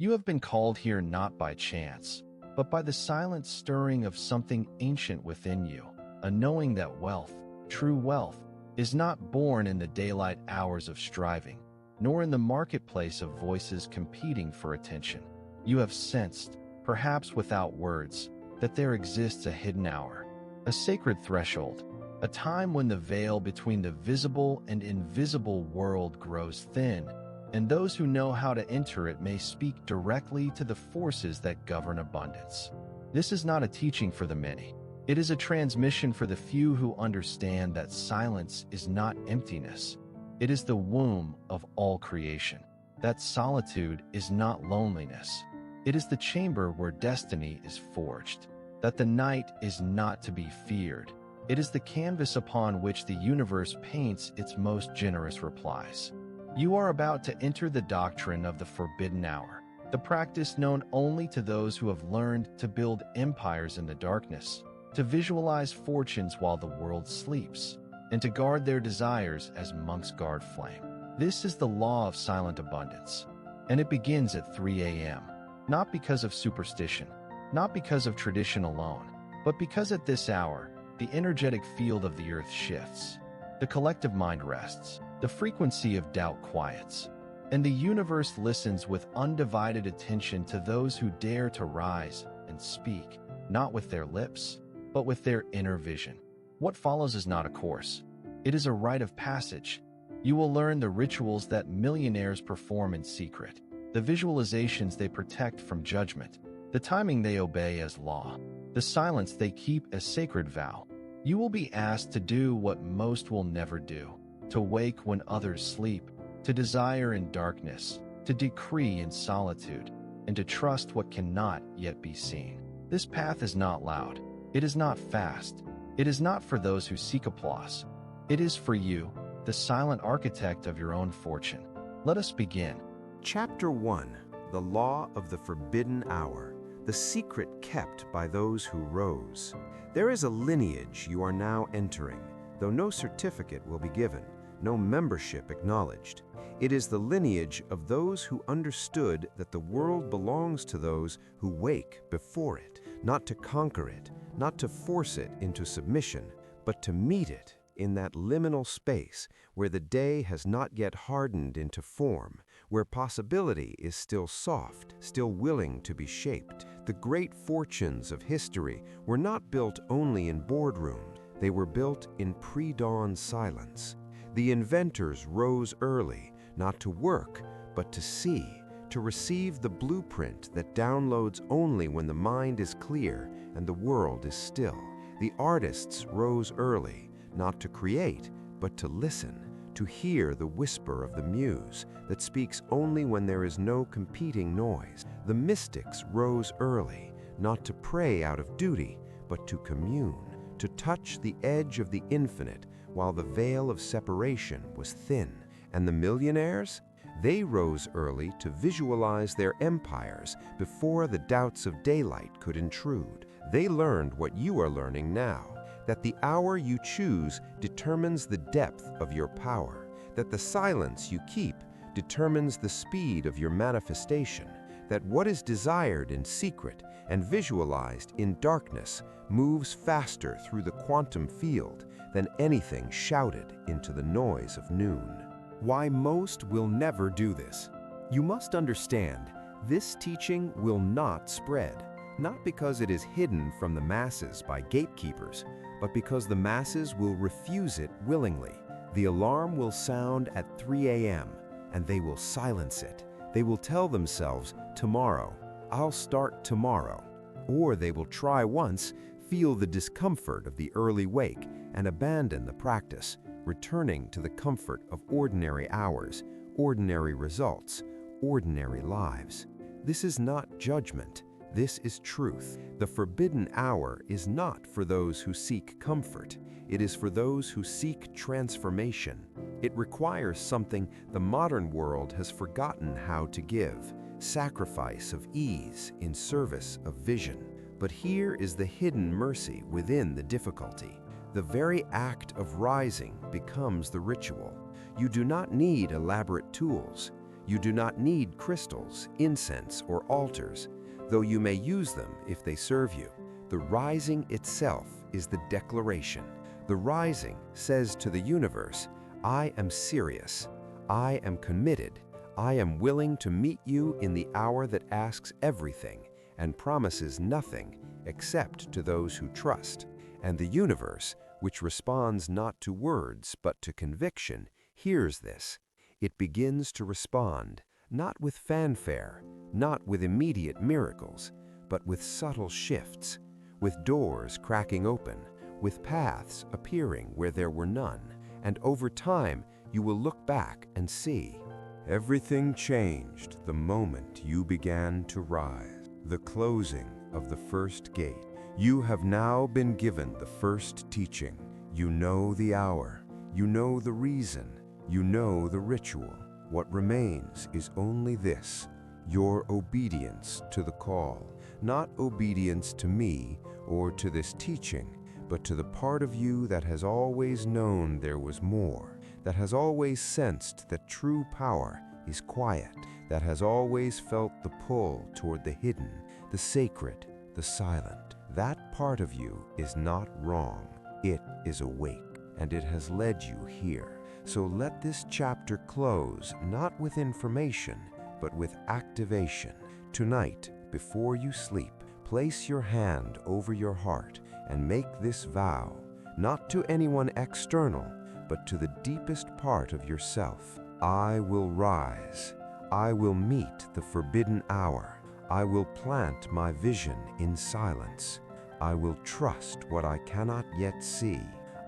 You have been called here not by chance, but by the silent stirring of something ancient within you, a knowing that wealth, true wealth, is not born in the daylight hours of striving, nor in the marketplace of voices competing for attention. You have sensed, perhaps without words, that there exists a hidden hour, a sacred threshold, a time when the veil between the visible and invisible world grows thin, and those who know how to enter it may speak directly to the forces that govern abundance. This is not a teaching for the many. It is a transmission for the few who understand that silence is not emptiness. It is the womb of all creation. That solitude is not loneliness. It is the chamber where destiny is forged. That the night is not to be feared. It is the canvas upon which the universe paints its most generous replies. You are about to enter the doctrine of the forbidden hour, the practice known only to those who have learned to build empires in the darkness, to visualize fortunes while the world sleeps, and to guard their desires as monks guard flame. This is the law of silent abundance, and it begins at 3 a.m., not because of superstition, not because of tradition alone, but because at this hour, the energetic field of the earth shifts, the collective mind rests, the frequency of doubt quiets, and the universe listens with undivided attention to those who dare to rise and speak, not with their lips, but with their inner vision. What follows is not a course. It is a rite of passage. You will learn the rituals that millionaires perform in secret, the visualizations they protect from judgment, the timing they obey as law, the silence they keep as sacred vow. You will be asked to do what most will never do, to wake when others sleep, to desire in darkness, to decree in solitude, and to trust what cannot yet be seen. This path is not loud. It is not fast. It is not for those who seek applause. It is for you, the silent architect of your own fortune. Let us begin. Chapter 1. The Law of the Forbidden Hour. The secret kept by those who rose. There is a lineage you are now entering, though no certificate will be given, no membership acknowledged. It is the lineage of those who understood that the world belongs to those who wake before it, not to conquer it, not to force it into submission, but to meet it in that liminal space where the day has not yet hardened into form, where possibility is still soft, still willing to be shaped. The great fortunes of history were not built only in boardrooms. They were built in pre-dawn silence. The inventors rose early, not to work, but to see, to receive the blueprint that downloads only when the mind is clear and the world is still. The artists rose early, not to create, but to listen, to hear the whisper of the muse that speaks only when there is no competing noise. The mystics rose early, not to pray out of duty, but to commune, to touch the edge of the infinite while the veil of separation was thin. And the millionaires? They rose early to visualize their empires before the doubts of daylight could intrude. They learned what you are learning now, that the hour you choose determines the depth of your power, that the silence you keep determines the speed of your manifestation, that what is desired in secret and visualized in darkness moves faster through the quantum field than anything shouted into the noise of noon. Why most will never do this? You must understand, this teaching will not spread, not because it is hidden from the masses by gatekeepers, but because the masses will refuse it willingly. The alarm will sound at 3 a.m., and they will silence it. They will tell themselves, tomorrow, I'll start tomorrow. Or they will try once, feel the discomfort of the early wake, and abandon the practice, returning to the comfort of ordinary hours, ordinary results, ordinary lives. This is not judgment. This is truth. The forbidden hour is not for those who seek comfort. It is for those who seek transformation. It requires something the modern world has forgotten how to give, sacrifice of ease in service of vision. But here is the hidden mercy within the difficulty. The very act of rising becomes the ritual. You do not need elaborate tools. You do not need crystals, incense, or altars, though you may use them if they serve you. The rising itself is the declaration. The rising says to the universe, I am serious. I am committed. I am willing to meet you in the hour that asks everything and promises nothing except to those who trust. And the universe, which responds not to words but to conviction, hears this. It begins to respond, not with fanfare, not with immediate miracles, but with subtle shifts, with doors cracking open, with paths appearing where there were none. And over time, you will look back and see. Everything changed the moment you began to rise. The closing of the first gate. You have now been given the first teaching. You know the hour. You know the reason. You know the ritual. What remains is only this, your obedience to the call. Not obedience to me or to this teaching, but to the part of you that has always known there was more, that has always sensed that true power is quiet, that has always felt the pull toward the hidden, the sacred, the silent. That part of you is not wrong. It is awake, and it has led you here. So let this chapter close not with information, but with activation. Tonight, before you sleep, place your hand over your heart and make this vow, not to anyone external, but to the deepest part of yourself. I will rise. I will meet the forbidden hour. I will plant my vision in silence. I will trust what I cannot yet see.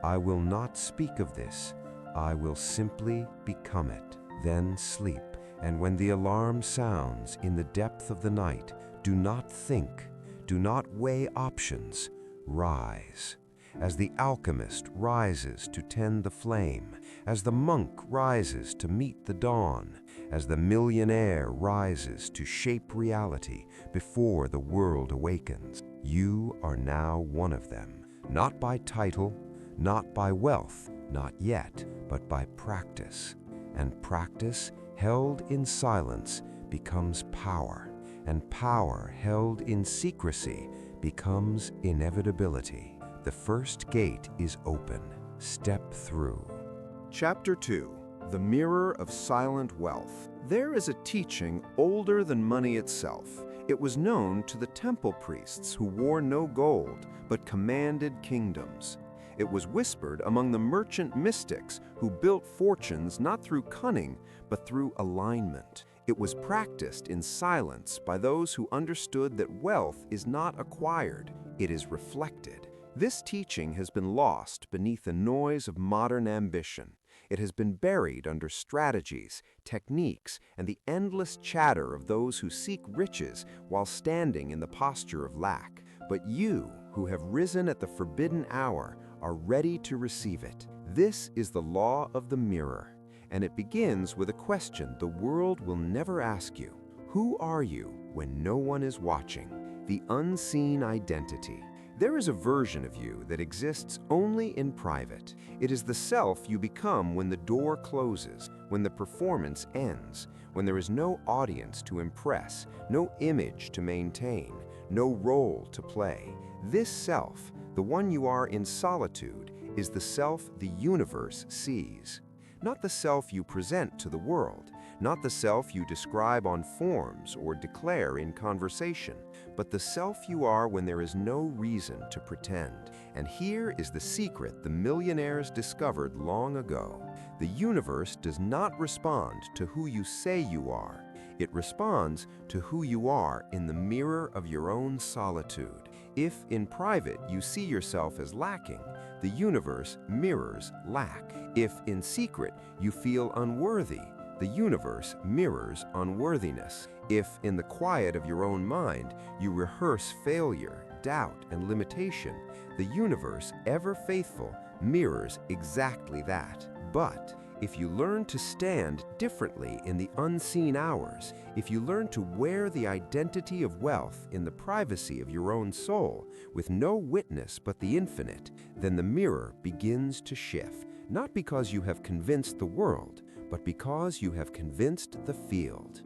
I will not speak of this. I will simply become it. Then sleep. And when the alarm sounds in the depth of the night, do not think. Do not weigh options. Rise. As the alchemist rises to tend the flame, as the monk rises to meet the dawn, as the millionaire rises to shape reality before the world awakens, you are now one of them. Not by title, not by wealth, not yet, but by practice. And practice held in silence becomes power, and power held in secrecy becomes inevitability. The first gate is open. Step through. Chapter 2. The Mirror of Silent Wealth. There is a teaching older than money itself. It was known to the temple priests who wore no gold, but commanded kingdoms. It was whispered among the merchant mystics who built fortunes not through cunning, but through alignment. It was practiced in silence by those who understood that wealth is not acquired, it is reflected. This teaching has been lost beneath the noise of modern ambition. It has been buried under strategies, techniques, and the endless chatter of those who seek riches while standing in the posture of lack. But you, who have risen at the forbidden hour, are ready to receive it. This is the law of the mirror, and it begins with a question the world will never ask you. Who are you when no one is watching? The unseen identity. There is a version of you that exists only in private. It is the self you become when the door closes, when the performance ends, when there is no audience to impress, no image to maintain, no role to play. This self, the one you are in solitude, is the self the universe sees. Not the self you present to the world, not the self you describe on forms or declare in conversation, but the self you are when there is no reason to pretend. And here is the secret the millionaires discovered long ago. The universe does not respond to who you say you are. It responds to who you are in the mirror of your own solitude. If in private you see yourself as lacking, the universe mirrors lack. If in secret you feel unworthy, the universe mirrors unworthiness. If in the quiet of your own mind you rehearse failure, doubt, and limitation, the universe, ever faithful, mirrors exactly that. But if you learn to stand differently in the unseen hours, if you learn to wear the identity of wealth in the privacy of your own soul, with no witness but the infinite, then the mirror begins to shift. Not because you have convinced the world, but because you have convinced the field.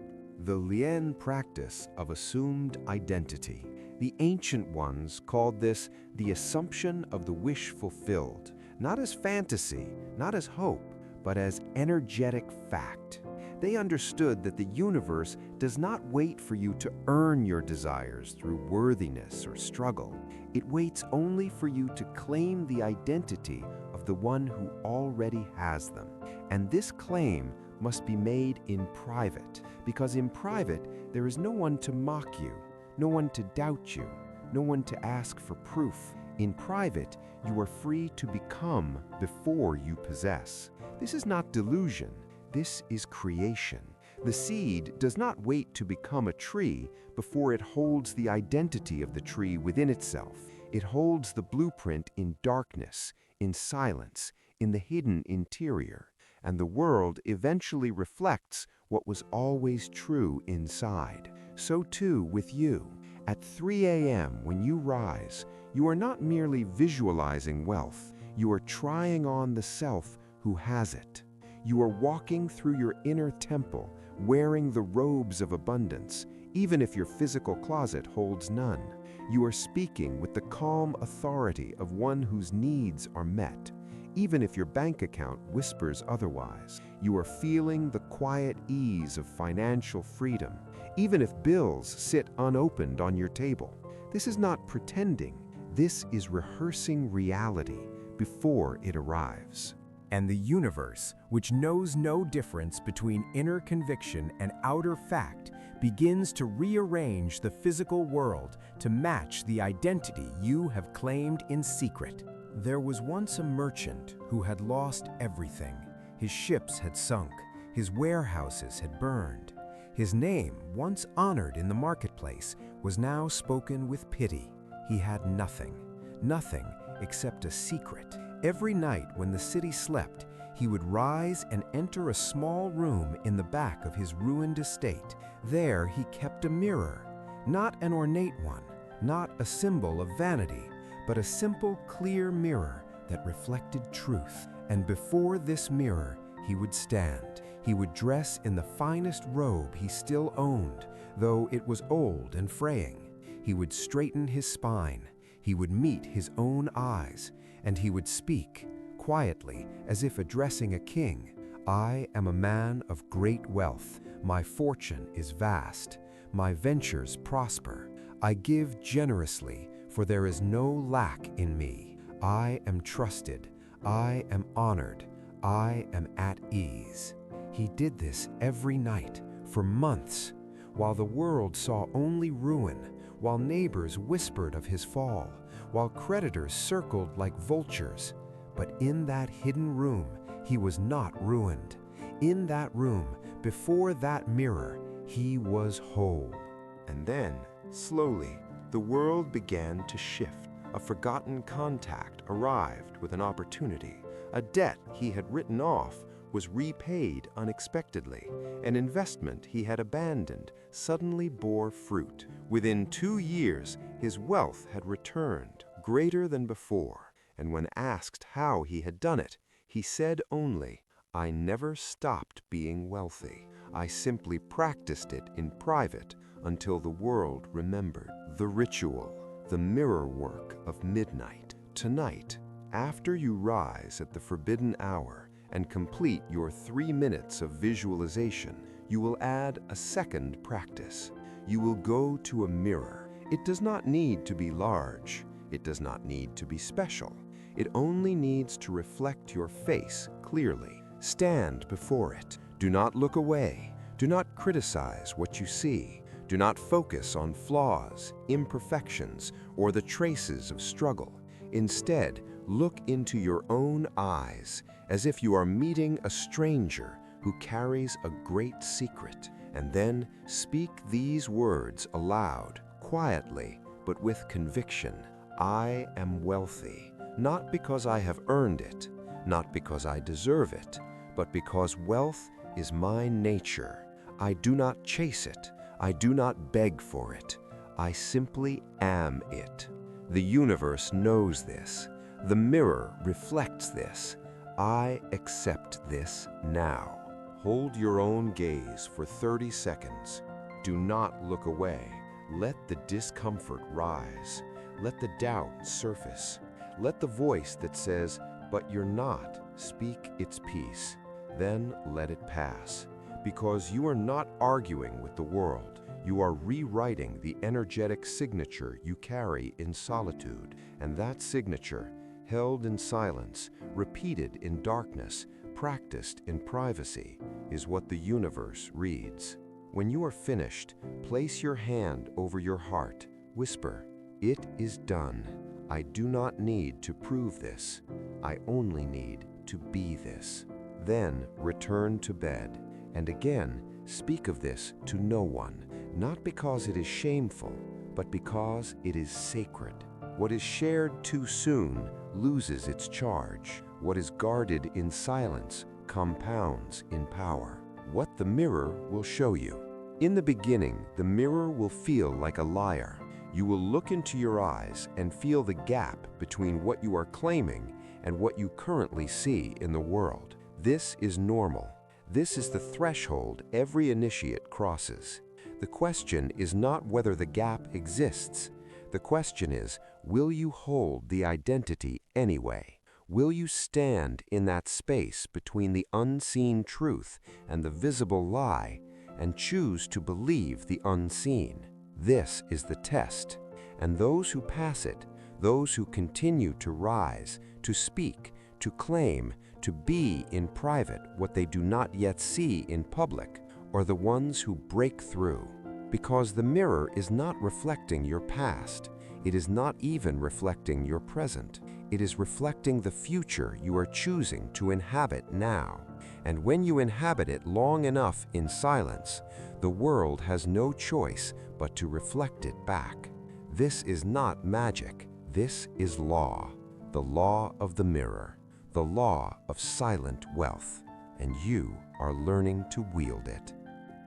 The Lien practice of assumed identity. The ancient ones called this the assumption of the wish fulfilled, not as fantasy, not as hope, but as energetic fact. They understood that the universe does not wait for you to earn your desires through worthiness or struggle. It waits only for you to claim the identity of the one who already has them. And this claim must be made in private, because in private there is no one to mock you, no one to doubt you, no one to ask for proof. In private, you are free to become before you possess. This is not delusion. This is creation. The seed does not wait to become a tree before it holds the identity of the tree within itself. It holds the blueprint in darkness, in silence, in the hidden interior, and the world eventually reflects what was always true inside. So too with you. At 3 a.m. when you rise, you are not merely visualizing wealth. You are trying on the self who has it. You are walking through your inner temple, wearing the robes of abundance, even if your physical closet holds none. You are speaking with the calm authority of one whose needs are met, even if your bank account whispers otherwise. You are feeling the quiet ease of financial freedom, even if bills sit unopened on your table. This is not pretending. This is rehearsing reality before it arrives. And the universe, which knows no difference between inner conviction and outer fact, begins to rearrange the physical world to match the identity you have claimed in secret. There was once a merchant who had lost everything. His ships had sunk, his warehouses had burned. His name, once honored in the marketplace, was now spoken with pity. He had nothing except a secret. Every night when the city slept, he would rise and enter a small room in the back of his ruined estate. There he kept a mirror, not an ornate one, not a symbol of vanity, but a simple, clear mirror that reflected truth. And before this mirror, he would stand. He would dress in the finest robe he still owned, though it was old and fraying. He would straighten his spine. He would meet his own eyes, and he would speak, quietly, as if addressing a king. I am a man of great wealth. My fortune is vast. My ventures prosper. I give generously, for there is no lack in me. I am trusted. I am honored. I am at ease. He did this every night, for months, while the world saw only ruin, while neighbors whispered of his fall, while creditors circled like vultures. But in that hidden room, he was not ruined. In that room, before that mirror, he was whole. And then, slowly, the world began to shift. A forgotten contact arrived with an opportunity. A debt he had written off was repaid unexpectedly. An investment he had abandoned suddenly bore fruit. Within 2 years, his wealth had returned, greater than before. And when asked how he had done it, he said only, "I never stopped being wealthy. I simply practiced it in private until the world remembered." The ritual, the mirror work of midnight. Tonight, after you rise at the forbidden hour and complete your 3 minutes of visualization, you will add a second practice. You will go to a mirror. It does not need to be large. It does not need to be special. It only needs to reflect your face clearly. Stand before it. Do not look away. Do not criticize what you see. Do not focus on flaws, imperfections, or the traces of struggle. Instead, look into your own eyes as if you are meeting a stranger who carries a great secret. And then speak these words aloud, quietly, but with conviction. I am wealthy, not because I have earned it, not because I deserve it, but because wealth is my nature. I do not chase it. I do not beg for it. I simply am it. The universe knows this. The mirror reflects this. I accept this now. Hold your own gaze for 30 seconds. Do not look away. Let the discomfort rise. Let the doubt surface. Let the voice that says, "But you're not," speak its piece. Then let it pass. Because you are not arguing with the world. You are rewriting the energetic signature you carry in solitude. And that signature, held in silence, repeated in darkness, practiced in privacy, is what the universe reads. When you are finished, place your hand over your heart. Whisper, "It is done. I do not need to prove this. I only need to be this." Then return to bed. And again, speak of this to no one, not because it is shameful, but because it is sacred. What is shared too soon loses its charge. What is guarded in silence compounds in power. What the mirror will show you. In the beginning, the mirror will feel like a liar. You will look into your eyes and feel the gap between what you are claiming and what you currently see in the world. This is normal. This is the threshold every initiate crosses. The question is not whether the gap exists. The question is, will you hold the identity anyway? Will you stand in that space between the unseen truth and the visible lie and choose to believe the unseen? This is the test. And those who pass it, those who continue to rise, to speak, to claim, to be in private what they do not yet see in public, are the ones who break through. Because the mirror is not reflecting your past. It is not even reflecting your present. It is reflecting the future you are choosing to inhabit now. And when you inhabit it long enough in silence, the world has no choice but to reflect it back. This is not magic. This is law. The law of the mirror. The law of silent wealth. And you are learning to wield it.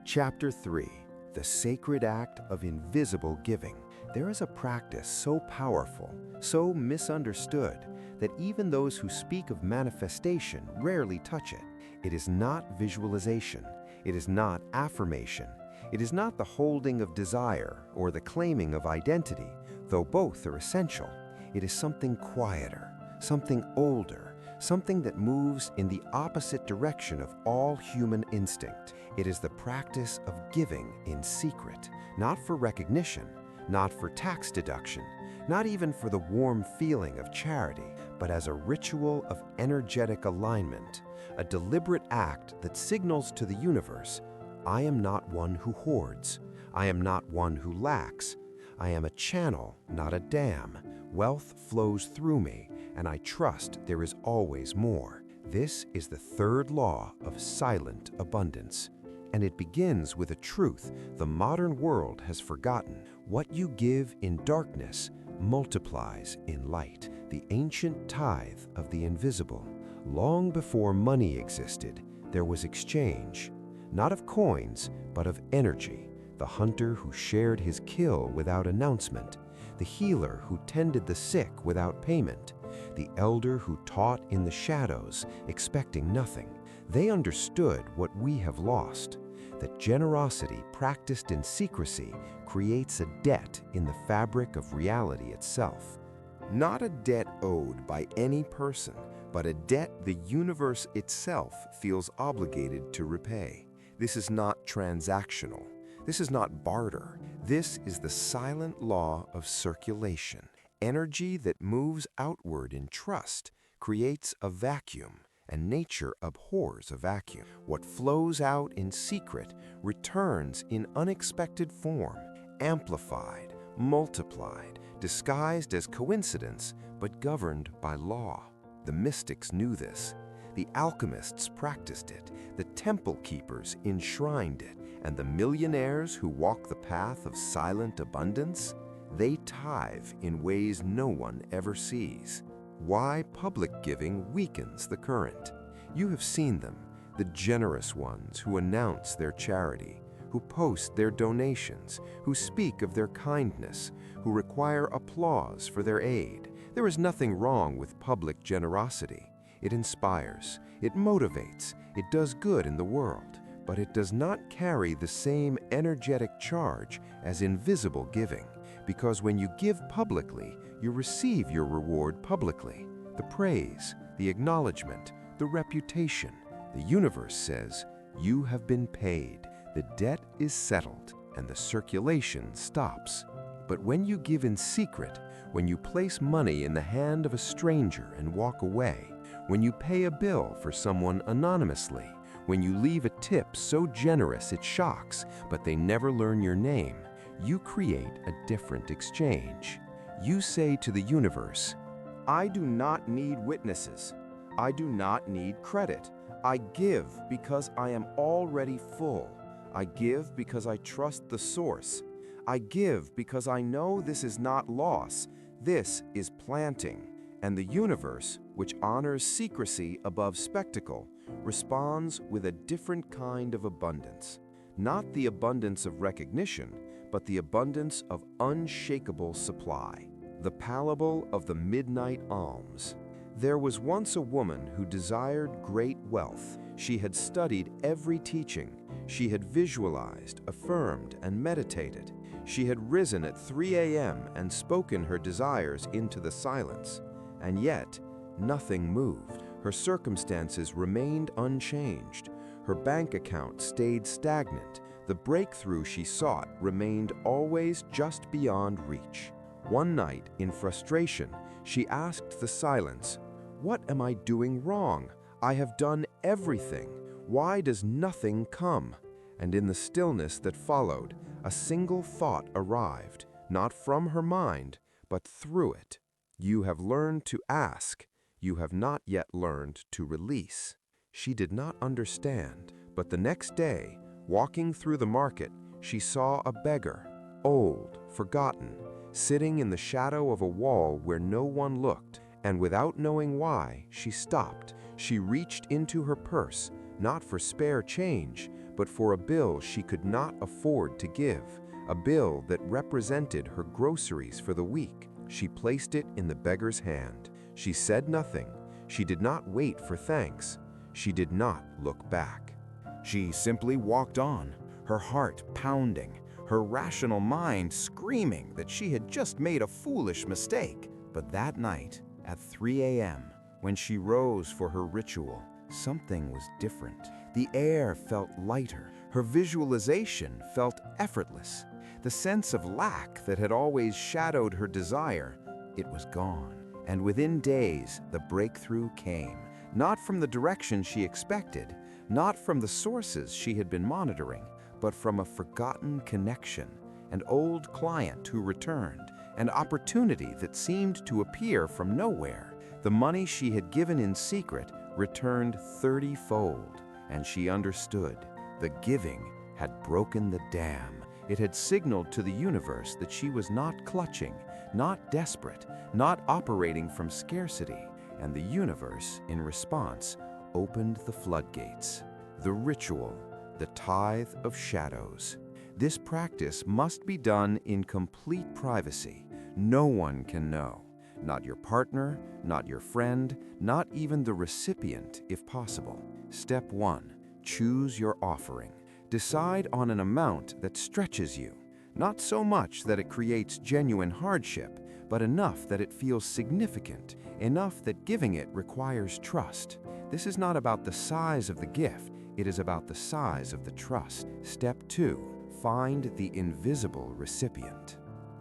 Chapter 3. The Sacred Act of Invisible Giving. There is a practice so powerful, so misunderstood, that even those who speak of manifestation rarely touch it. It is not visualization. It is not affirmation. It is not the holding of desire or the claiming of identity, though both are essential. It is something quieter, something older, something that moves in the opposite direction of all human instinct. It is the practice of giving in secret, not for recognition, not for tax deduction, not even for the warm feeling of charity, but as a ritual of energetic alignment, a deliberate act that signals to the universe, I am not one who hoards. I am not one who lacks. I am a channel, not a dam. Wealth flows through me, and I trust there is always more. This is the third law of silent abundance. And it begins with a truth the modern world has forgotten. What you give in darkness multiplies in light. The ancient tithe of the invisible. Long before money existed, there was exchange, not of coins, but of energy. The hunter who shared his kill without announcement. The healer who tended the sick without payment. The elder who taught in the shadows, expecting nothing. They understood what we have lost. That generosity practiced in secrecy creates a debt in the fabric of reality itself. Not a debt owed by any person, but a debt the universe itself feels obligated to repay. This is not transactional. This is not barter. This is the silent law of circulation. Energy that moves outward in trust creates a vacuum. And nature abhors a vacuum. What flows out in secret returns in unexpected form, amplified, multiplied, disguised as coincidence, but governed by law. The mystics knew this. The alchemists practiced it. The temple keepers enshrined it. And the millionaires who walk the path of silent abundance, they tithe in ways no one ever sees. Why public giving weakens the current. You have seen them, the generous ones who announce their charity, who post their donations, who speak of their kindness, who require applause for their aid. There is nothing wrong with public generosity. It inspires, it motivates, it does good in the world, but it does not carry the same energetic charge as invisible giving, because when you give publicly, you receive your reward publicly. The praise, the acknowledgement, the reputation. The universe says, you have been paid, the debt is settled, and the circulation stops. But when you give in secret, when you place money in the hand of a stranger and walk away, when you pay a bill for someone anonymously, when you leave a tip so generous it shocks, but they never learn your name, you create a different exchange. You say to the universe, I do not need witnesses. I do not need credit. I give because I am already full. I give because I trust the source. I give because I know this is not loss. This is planting. And the universe, which honors secrecy above spectacle, responds with a different kind of abundance. Not the abundance of recognition, but the abundance of unshakable supply. The parable of the midnight alms. There was once a woman who desired great wealth. She had studied every teaching. She had visualized, affirmed, and meditated. She had risen at 3 a.m. and spoken her desires into the silence. And yet, nothing moved. Her circumstances remained unchanged. Her bank account stayed stagnant. The breakthrough she sought remained always just beyond reach. One night, in frustration, she asked the silence, "What am I doing wrong? I have done everything. Why does nothing come?" And in the stillness that followed, a single thought arrived, not from her mind, but through it. You have learned to ask. You have not yet learned to release. She did not understand, but the next day, walking through the market, she saw a beggar, old, forgotten, sitting in the shadow of a wall where no one looked, and without knowing why, she stopped. She reached into her purse, not for spare change, but for a bill she could not afford to give, a bill that represented her groceries for the week. She placed it in the beggar's hand. She said nothing. She did not wait for thanks. She did not look back. She simply walked on, her heart pounding, her rational mind screaming that she had just made a foolish mistake. But that night, at 3 a.m., when she rose for her ritual, something was different. The air felt lighter. Her visualization felt effortless. The sense of lack that had always shadowed her desire, it was gone. And within days, the breakthrough came. Not from the direction she expected, not from the sources she had been monitoring, but from a forgotten connection, an old client who returned, an opportunity that seemed to appear from nowhere. The money she had given in secret returned 30-fold, and she understood. The giving had broken the dam. It had signaled to the universe that she was not clutching, not desperate, not operating from scarcity, and the universe, in response, opened the floodgates. The ritual, the tithe of shadows. This practice must be done in complete privacy. No one can know. Not your partner, not your friend, not even the recipient, if possible. Step 1. Choose your offering. Decide on an amount that stretches you. Not so much that it creates genuine hardship, but enough that it feels significant, enough that giving it requires trust. This is not about the size of the gift, it is about the size of the trust. Step 2. Find the invisible recipient.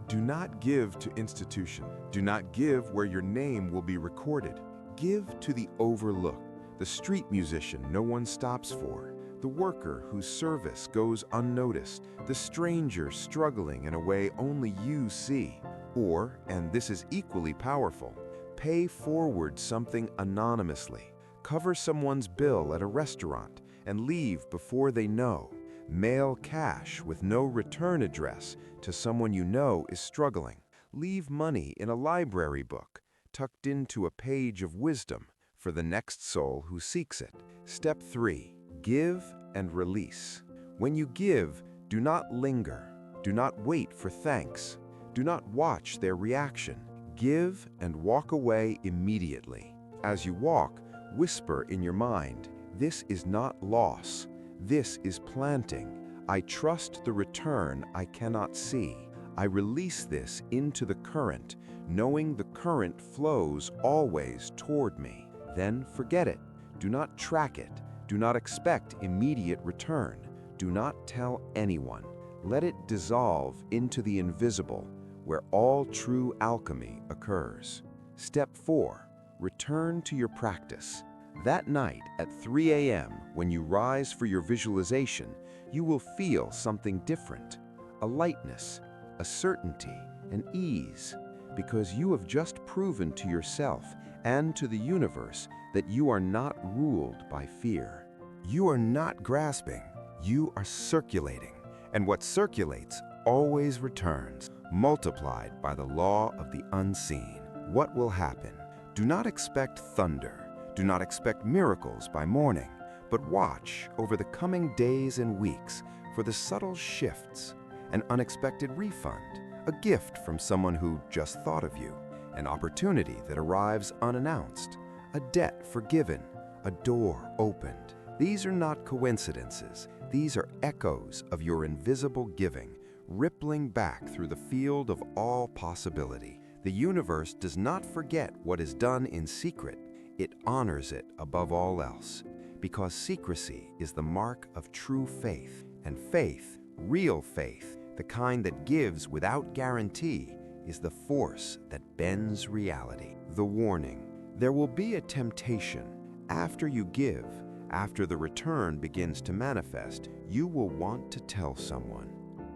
Do not give to institution. Do not give where your name will be recorded. Give to the overlooked, the street musician no one stops for, the worker whose service goes unnoticed, the stranger struggling in a way only you see. Or, and this is equally powerful, pay forward something anonymously. Cover someone's bill at a restaurant and leave before they know. Mail cash with no return address to someone you know is struggling. Leave money in a library book, tucked into a page of wisdom for the next soul who seeks it. Step 3. Give and release. When you give, do not linger. Do not wait for thanks. Do not watch their reaction. Give and walk away immediately. As you walk, Whisper in your mind, "This is not loss. This is planting. I trust the return I cannot see. I release this into the current, knowing the current flows always toward me." Then forget it. Do not track it. Do not expect immediate return. Do not tell anyone. Let it dissolve into the invisible, where all true alchemy occurs. Step 4. Return to your practice. That night at 3 a.m., when you rise for your visualization, you will feel something different, a lightness, a certainty, an ease, because you have just proven to yourself and to the universe that you are not ruled by fear. You are not grasping, you are circulating, and what circulates always returns, multiplied by the law of the unseen. What will happen? Do not expect thunder. Do not expect miracles by morning, but watch over the coming days and weeks for the subtle shifts, an unexpected refund, a gift from someone who just thought of you, an opportunity that arrives unannounced, a debt forgiven, a door opened. These are not coincidences. These are echoes of your invisible giving, rippling back through the field of all possibility. The universe does not forget what is done in secret. It honors it above all else, because secrecy is the mark of true faith, and faith, real faith, the kind that gives without guarantee, is the force that bends reality. The warning: there will be a temptation. After you give, after the return begins to manifest, you will want to tell someone.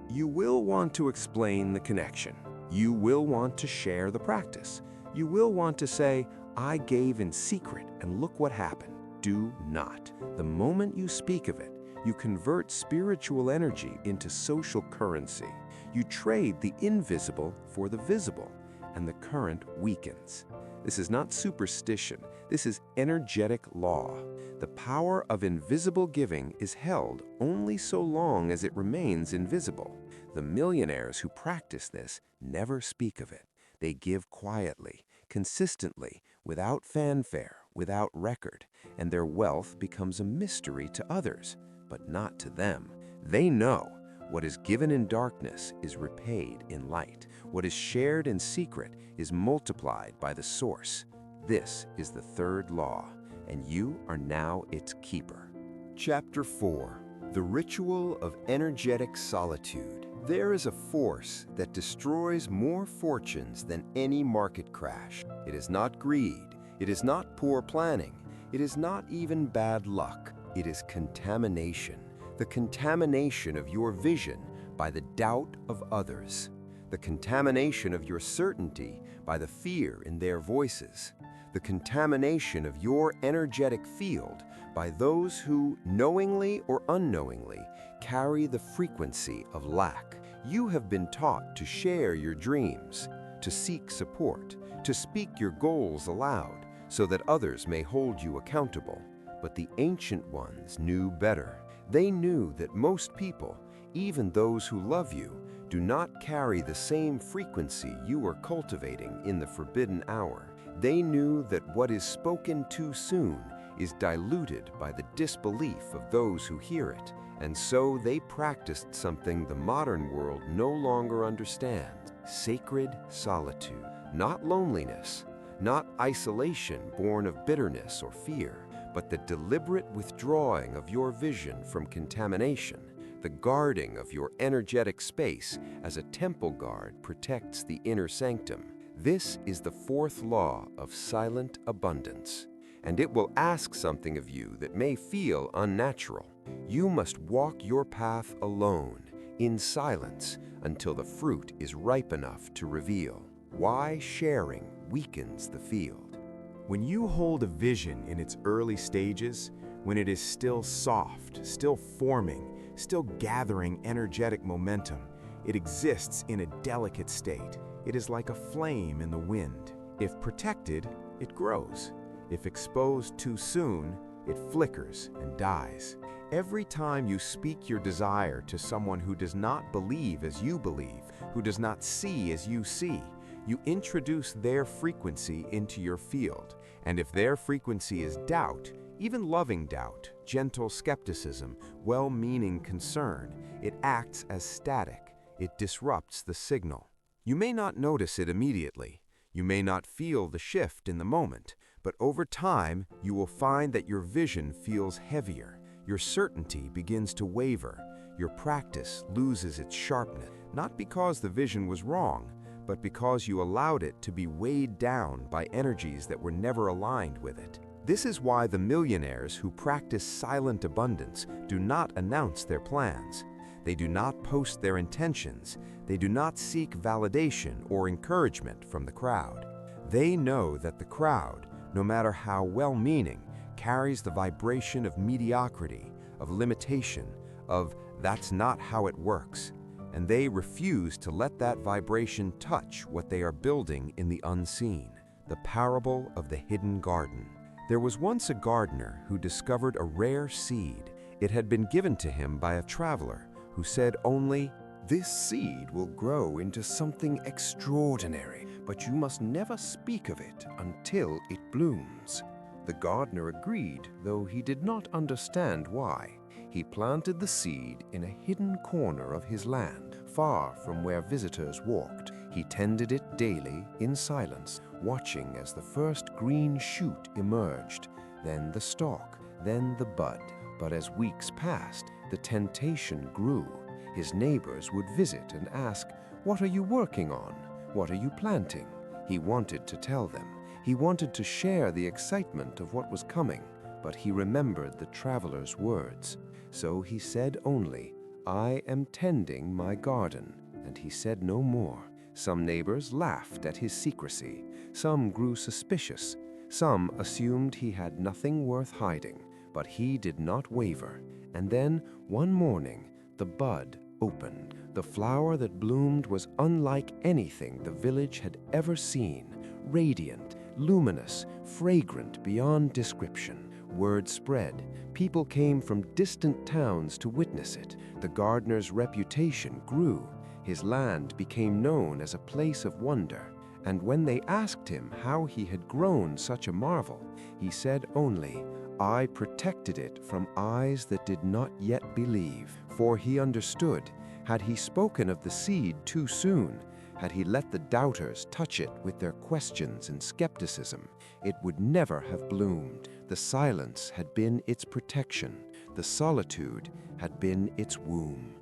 You will want to explain the connection. You will want to share the practice. You will want to say, "I gave in secret and look what happened." Do not. The moment you speak of it, you convert spiritual energy into social currency. You trade the invisible for the visible, and the current weakens. This is not superstition. This is energetic law. The power of invisible giving is held only so long as it remains invisible. The millionaires who practice this never speak of it. They give quietly, consistently, without fanfare, without record, and their wealth becomes a mystery to others, but not to them. They know what is given in darkness is repaid in light. What is shared in secret is multiplied by the source. This is the third law, and you are now its keeper. Chapter 4. The Ritual of Energetic Solitude. There is a force that destroys more fortunes than any market crash. It is not greed. It is not poor planning. It is not even bad luck. It is contamination. The contamination of your vision by the doubt of others. The contamination of your certainty by the fear in their voices. The contamination of your energetic field by those who, knowingly or unknowingly, carry the frequency of lack. You have been taught to share your dreams, to seek support, to speak your goals aloud, so that others may hold you accountable. But the ancient ones knew better. They knew that most people, even those who love you, do not carry the same frequency you are cultivating in the forbidden hour. They knew that what is spoken too soon is diluted by the disbelief of those who hear it, and so they practiced something the modern world no longer understands: sacred solitude. Not loneliness, not isolation born of bitterness or fear, but the deliberate withdrawing of your vision from contamination, the guarding of your energetic space as a temple guard protects the inner sanctum. This is the fourth law of silent abundance, and it will ask something of you that may feel unnatural. You must walk your path alone, in silence, until the fruit is ripe enough to reveal. Why sharing weakens the field. When you hold a vision in its early stages, when it is still soft, still forming, still gathering energetic momentum, it exists in a delicate state. It is like a flame in the wind. If protected, it grows. If exposed too soon, it flickers and dies. Every time you speak your desire to someone who does not believe as you believe, who does not see as you see, you introduce their frequency into your field, And if their frequency is doubt, even loving doubt, gentle skepticism, well-meaning concern, it acts as static. It disrupts the signal. You may not notice it immediately. You may not feel the shift in the moment, but over time, you will find that your vision feels heavier. Your certainty begins to waver. Your practice loses its sharpness, not because the vision was wrong, but because you allowed it to be weighed down by energies that were never aligned with it. This is why the millionaires who practice silent abundance do not announce their plans. They do not post their intentions. They do not seek validation or encouragement from the crowd. They know that the crowd, no matter how well-meaning, carries the vibration of mediocrity, of limitation, of "that's not how it works," and they refuse to let that vibration touch what they are building in the unseen. The parable of the hidden garden. There was once a gardener who discovered a rare seed. It had been given to him by a traveler who said only, This seed will grow into something extraordinary, but you must never speak of it until it blooms. The gardener agreed, though he did not understand why. He planted the seed in a hidden corner of his land, far from where visitors walked. He tended it daily in silence, watching as the first green shoot emerged, then the stalk, then the bud. But as weeks passed, the temptation grew. His neighbors would visit and ask, "What are you working on? What are you planting?" He wanted to tell them. He wanted to share the excitement of what was coming, but he remembered the traveler's words. So he said only, "I am tending my garden," and he said no more. Some neighbors laughed at his secrecy. Some grew suspicious. Some assumed he had nothing worth hiding, but he did not waver. And then, one morning, the bud opened. The flower that bloomed was unlike anything the village had ever seen. Radiant, luminous, fragrant beyond description. Word spread. People came from distant towns to witness it. The gardener's reputation grew. His land became known as a place of wonder. And when they asked him how he had grown such a marvel, he said only, "I protected it from eyes that did not yet believe." For he understood, had he spoken of the seed too soon, had he let the doubters touch it with their questions and skepticism, it would never have bloomed. The silence had been its protection. The solitude had been its womb.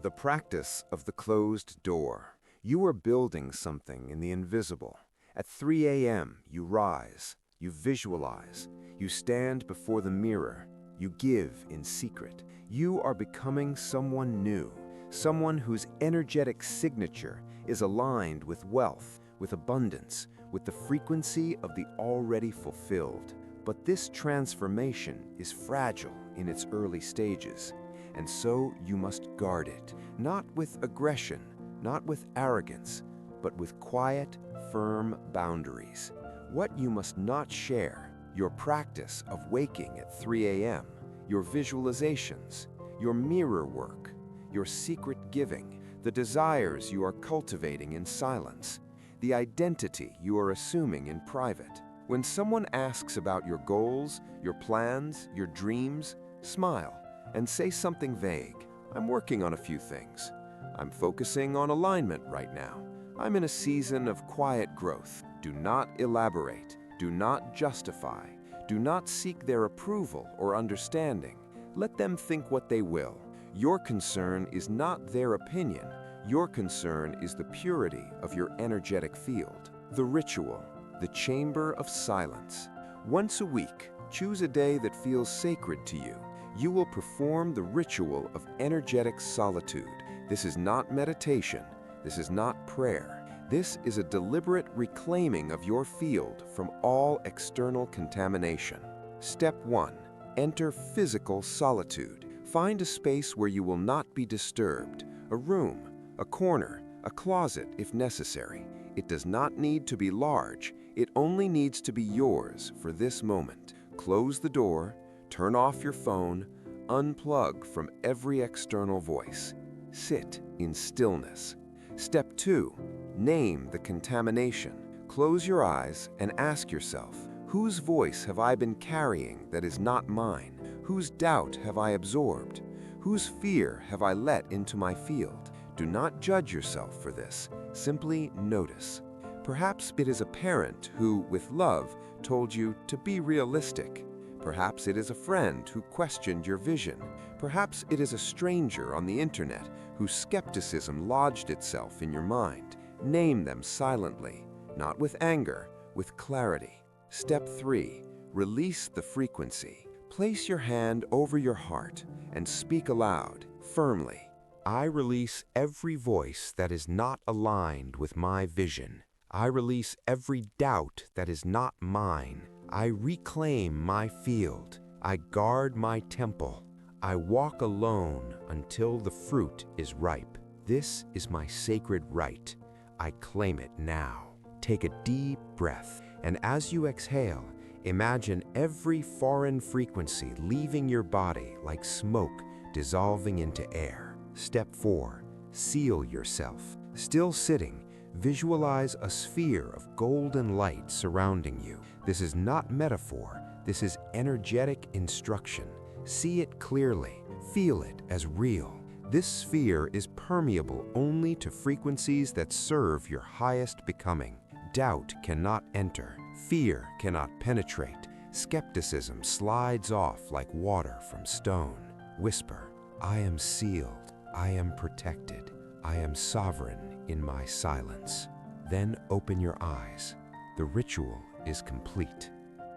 The practice of the closed door. You are building something in the invisible. At 3 a.m., you rise, you visualize, you stand before the mirror, you give in secret. You are becoming someone new, someone whose energetic signature is aligned with wealth, with abundance, with the frequency of the already fulfilled. But this transformation is fragile in its early stages, and so you must guard it, not with aggression, not with arrogance, but with quiet, firm boundaries. What you must not share, your practice of waking at 3 a.m., your visualizations, your mirror work, your secret giving, the desires you are cultivating in silence, the identity you are assuming in private. When someone asks about your goals, your plans, your dreams, smile and say something vague. "I'm working on a few things. I'm focusing on alignment right now. I'm in a season of quiet growth." Do not elaborate. Do not justify. Do not seek their approval or understanding. Let them think what they will. Your concern is not their opinion. Your concern is the purity of your energetic field. The ritual, the chamber of silence. Once a week, choose a day that feels sacred to you. You will perform the ritual of energetic solitude. This is not meditation. This is not prayer. This is a deliberate reclaiming of your field from all external contamination. Step 1. Enter physical solitude. Find a space where you will not be disturbed. A room, a corner, a closet if necessary. It does not need to be large. It only needs to be yours for this moment. Close the door, turn off your phone, unplug from every external voice. Sit in stillness. Step 2. Name the contamination. Close your eyes and ask yourself, Whose voice have I been carrying that is not mine? Whose doubt have I absorbed? Whose fear have I let into my field? Do not judge yourself for this. Simply notice. Perhaps it is a parent who, with love, told you to be realistic. Perhaps it is a friend who questioned your vision. Perhaps it is a stranger on the internet whose skepticism lodged itself in your mind. Name them silently, not with anger, with clarity. Step 3. Release the frequency. Place your hand over your heart and speak aloud, firmly. I release every voice that is not aligned with my vision. I release every doubt that is not mine. I reclaim my field. I guard my temple. I walk alone until the fruit is ripe. This is my sacred right. I claim it now. Take a deep breath, and as you exhale, imagine every foreign frequency leaving your body like smoke dissolving into air. Step 4. Seal yourself. Still sitting, visualize a sphere of golden light surrounding you. This is not metaphor. This is energetic instruction. See it clearly. Feel it as real. This sphere is permeable only to frequencies that serve your highest becoming. Doubt cannot enter. Fear cannot penetrate. Skepticism slides off like water from stone. Whisper, I am sealed. I am protected. I am sovereign in my silence. Then open your eyes. The ritual is complete.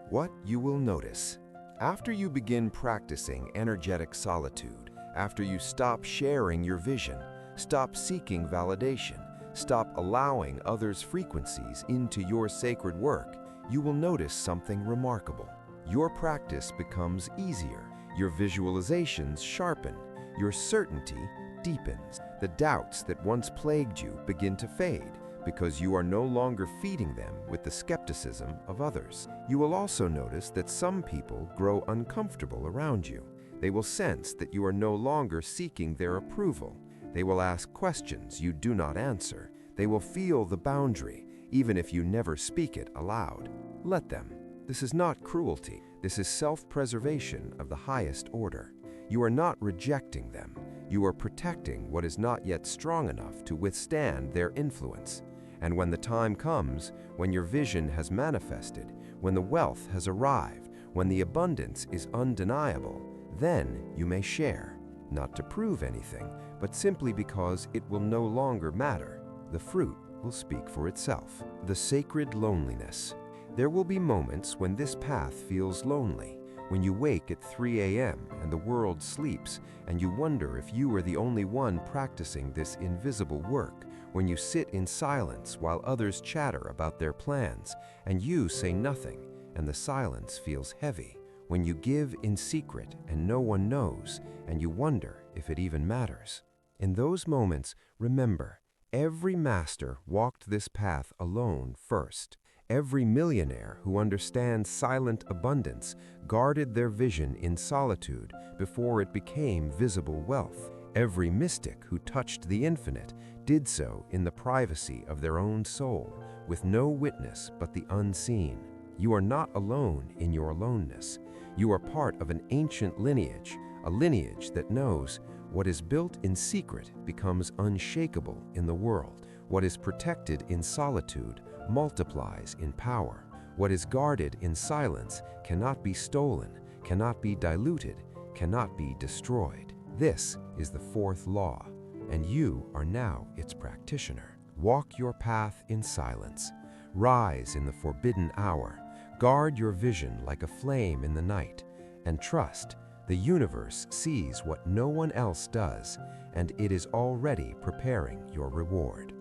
What you will notice. After you begin practicing energetic solitude, after you stop sharing your vision, stop seeking validation, stop allowing others' frequencies into your sacred work, you will notice something remarkable. Your practice becomes easier. Your visualizations sharpen. Your certainty deepens. The doubts that once plagued you begin to fade because you are no longer feeding them with the skepticism of others. You will also notice that some people grow uncomfortable around you. They will sense that you are no longer seeking their approval. They will ask questions you do not answer. They will feel the boundary, even if you never speak it aloud. Let them. This is not cruelty. This is self-preservation of the highest order. You are not rejecting them. You are protecting what is not yet strong enough to withstand their influence. And when the time comes, when your vision has manifested, when the wealth has arrived, when the abundance is undeniable, then you may share, not to prove anything, but simply because it will no longer matter. The fruit will speak for itself. The sacred loneliness. There will be moments when this path feels lonely, when you wake at 3 a.m. and the world sleeps, and you wonder if you are the only one practicing this invisible work, when you sit in silence while others chatter about their plans, and you say nothing, and the silence feels heavy, when you give in secret and no one knows, and you wonder if it even matters. In those moments, remember, every master walked this path alone first. Every millionaire who understands silent abundance guarded their vision in solitude before it became visible wealth. Every mystic who touched the infinite did so in the privacy of their own soul, with no witness but the unseen. You are not alone in your aloneness. You are part of an ancient lineage, a lineage that knows what is built in secret becomes unshakable in the world. What is protected in solitude multiplies in power. What is guarded in silence cannot be stolen, cannot be diluted, cannot be destroyed. This is the fourth law, and you are now its practitioner. Walk your path in silence. Rise in the forbidden hour. Guard your vision like a flame in the night, and trust the universe sees what no one else does, and it is already preparing your reward.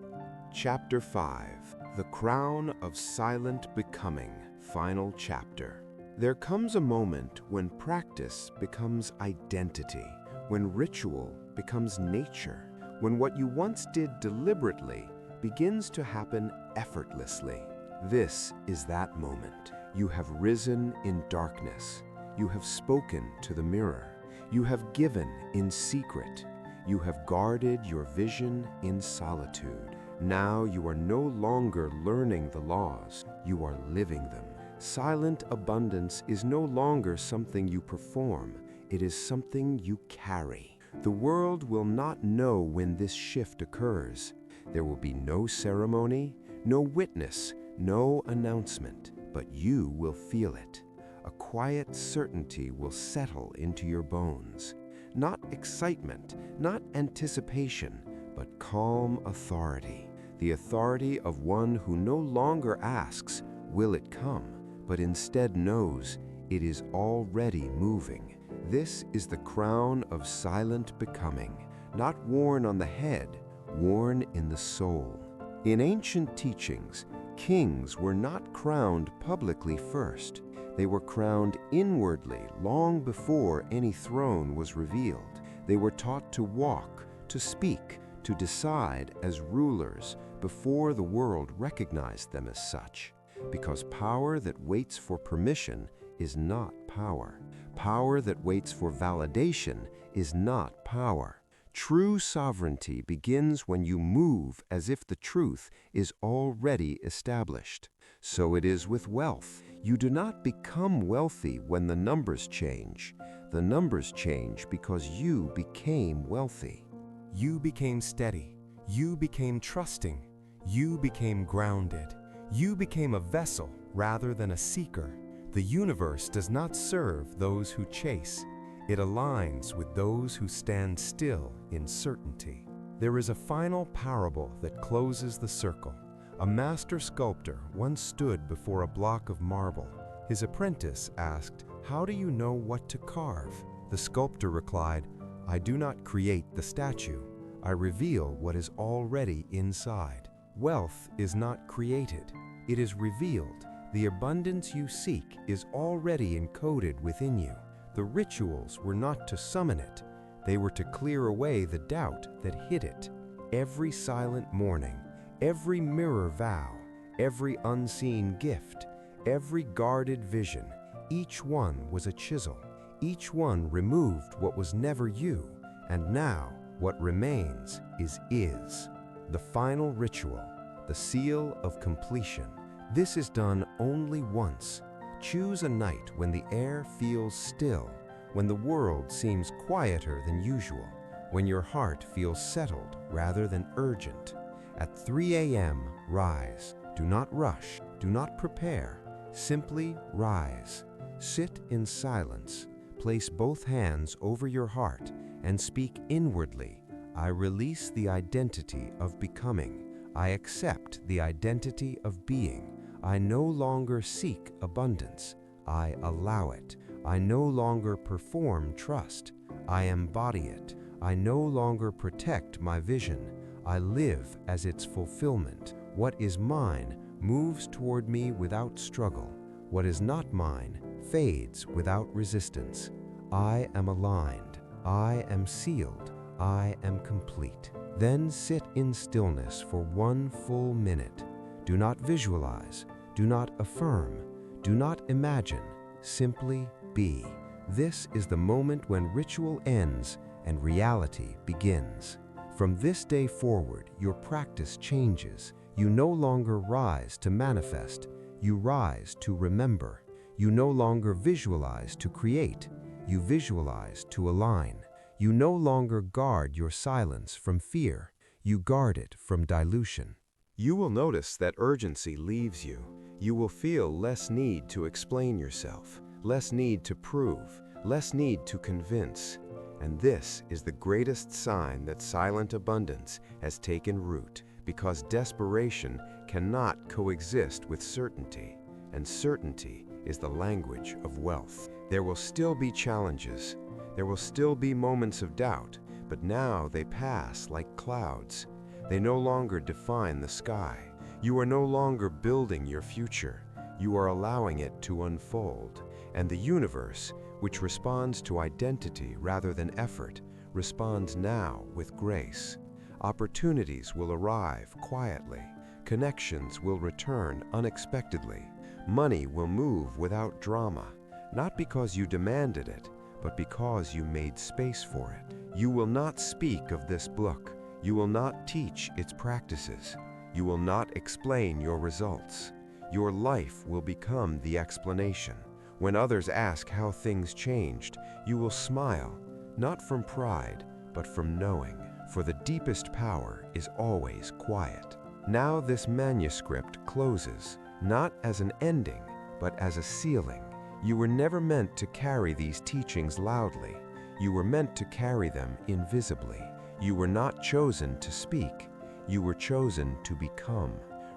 Chapter 5. The Crown of Silent Becoming. Final chapter. There comes a moment when practice becomes identity, when ritual becomes nature, when what you once did deliberately begins to happen effortlessly. This is that moment. You have risen in darkness. You have spoken to the mirror. You have given in secret. You have guarded your vision in solitude. Now you are no longer learning the laws. You are living them. Silent abundance is no longer something you perform, it is something you carry. The world will not know when this shift occurs. There will be no ceremony, no witness, no announcement, but you will feel it. A quiet certainty will settle into your bones. Not excitement, not anticipation, but calm authority. The authority of one who no longer asks, "Will it come?" but instead knows it is already moving. This is the crown of silent becoming, not worn on the head, worn in the soul. In ancient teachings, kings were not crowned publicly first. They were crowned inwardly long before any throne was revealed. They were taught to walk, to speak, to decide as rulers before the world recognized them as such. Because power that waits for permission is not power. Power that waits for validation is not power. True sovereignty begins when you move as if the truth is already established. So it is with wealth. You do not become wealthy when the numbers change. The numbers change because you became wealthy. You became steady. You became trusting. You became grounded. You became a vessel rather than a seeker. The universe does not serve those who chase. It aligns with those who stand still in certainty. There is a final parable that closes the circle. A master sculptor once stood before a block of marble. His apprentice asked, "How do you know what to carve?" The sculptor replied, "I do not create the statue. I reveal what is already inside." Wealth is not created. It is revealed. The abundance you seek is already encoded within you. The rituals were not to summon it. They were to clear away the doubt that hid it. Every silent morning, every mirror vow, every unseen gift, every guarded vision, each one was a chisel. Each one removed what was never you, and now what remains is. The final ritual, the seal of completion. This is done only once. Choose a night when the air feels still, when the world seems quieter than usual, when your heart feels settled rather than urgent. At 3 a.m., rise. Do not rush. Do not prepare. Simply rise. Sit in silence. Place both hands over your heart and speak inwardly. I release the identity of becoming. I accept the identity of being. I no longer seek abundance. I allow it. I no longer perform trust. I embody it. I no longer protect my vision. I live as its fulfillment. What is mine moves toward me without struggle. What is not mine fades without resistance. I am aligned. I am sealed. I am complete. Then sit in stillness for 1 full minute. Do not visualize. Do not affirm. Do not imagine. Simply be. This is the moment when ritual ends and reality begins. From this day forward, your practice changes. You no longer rise to manifest. You rise to remember. You no longer visualize to create. You visualize to align. You no longer guard your silence from fear. You guard it from dilution. You will notice that urgency leaves you. You will feel less need to explain yourself, less need to prove, less need to convince. And this is the greatest sign that silent abundance has taken root, because desperation cannot coexist with certainty, and certainty is the language of wealth. There will still be challenges. There will still be moments of doubt, but now they pass like clouds. They no longer define the sky. You are no longer building your future. You are allowing it to unfold. And the universe, which responds to identity rather than effort, responds now with grace. Opportunities will arrive quietly. Connections will return unexpectedly. Money will move without drama, not because you demanded it, but because you made space for it. You will not speak of this book. You will not teach its practices. You will not explain your results. Your life will become the explanation. When others ask how things changed, you will smile, not from pride, but from knowing. For the deepest power is always quiet. Now this manuscript closes, not as an ending, but as a sealing. You were never meant to carry these teachings loudly. You were meant to carry them invisibly. You were not chosen to speak. You were chosen to become.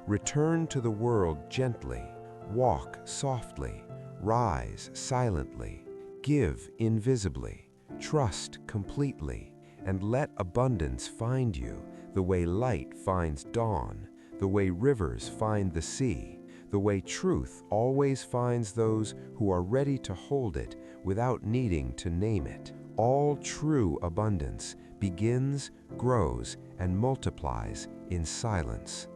Return to the world gently. Walk softly. Rise silently. Give invisibly. Trust completely. And let abundance find you the way light finds dawn, the way rivers find the sea, the way truth always finds those who are ready to hold it without needing to name it. All true abundance begins, grows, and multiplies in silence.